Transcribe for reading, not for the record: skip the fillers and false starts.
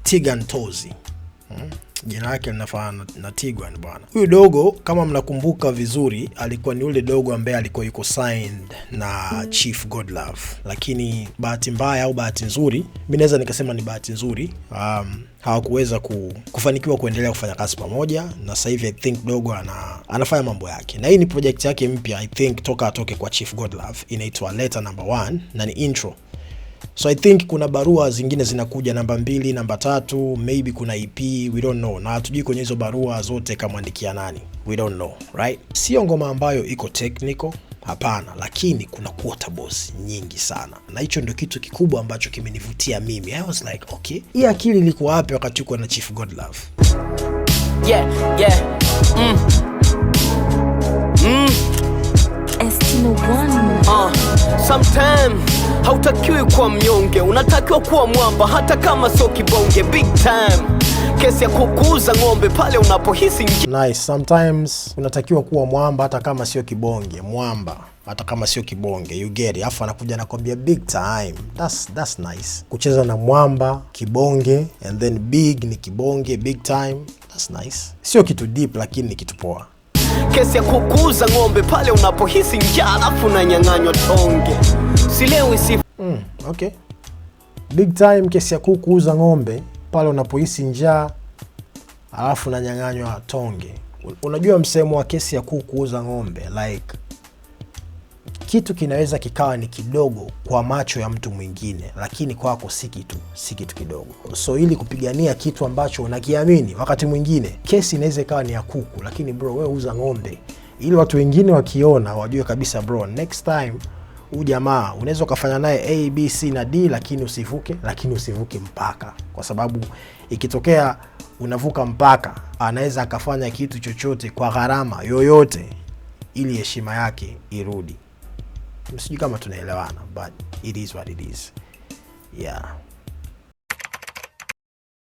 Tigan Tozi. Jina lake linafanana na Tigwan bwana. Huyu dogo kama mnakumbuka vizuri alikuwa ni yule dogo ambaye alikuwa yuko signed na Chief Godlove. Lakini bahati mbaya au bahati nzuri, mimi naweza nikasema ni bahati nzuri, hawakuweza kufanikiwa kuendelea kufanya kazi pamoja, na sasa hivi I think dogo anafanya mambo yake. Na hii ni project yake mpya, I think toka atoke kwa Chief Godlove, inaitwa Letter Number 1 na ni intro. So I think kuna barua zingine zinakuja namba 2, namba 3, maybe kuna EP, we don't know. Na hatujui kwenye hizo barua zote kamwandikia nani. We don't know, right? Sio ngoma ambayo iko technical, hapana, lakini kuna quotables nyingi sana. Na hicho ndio kitu kikubwa ambacho kimenivutia mimi. I was like, okay, hii akili ilikuwa wapi wakati uko na Chief Godlove? Sometimes hautakiwi kuwa mnyonge, unatakiwa kuwa mwamba hata kama sio kibonge. Big time kesi ya kukuza ng'ombe pale unapohisi Nice. Sometimes unatakiwa kuwa mwamba hata kama sio kibonge. Mwamba hata kama sio kibonge, you get it. Afu anakuja anakuambia big time. That's nice. Kucheza na mwamba, kibonge, and then big ni kibonge, big time. That's nice. Sio kitu deep lakini ni kitu poa. Kesi ya kukuza ng'ombe pale unapohisi njaa alafu unanyang'anywa tonge. Silewi si okay. Big time, kesi ya kukuza ng'ombe pale unapohisi njaa alafu unanyang'anywa tonge. Unajua msemo wa kesi ya kukuza ng'ombe, like kitu kinaweza kikawa ni kidogo kwa macho ya mtu mwingine, lakini kwako si kitu kidogo. So ili kupigania kitu ambacho unakiamini, wakati mwingine kesi inaweza ikawa ni ya kuku, lakini bro wewe uza ng'ombe, ili watu wengine wakiona wajue kabisa bro, next time huyu jamaa unaweza ukafanya naye A, B, C na D, lakini usivuke mpaka, kwa sababu ikitokea unavuka mpaka anaweza akafanya kitu chochote kwa gharama yoyote ili heshima yake irudi. Msijui kama tunaelewana, but it is what it is. Yeah.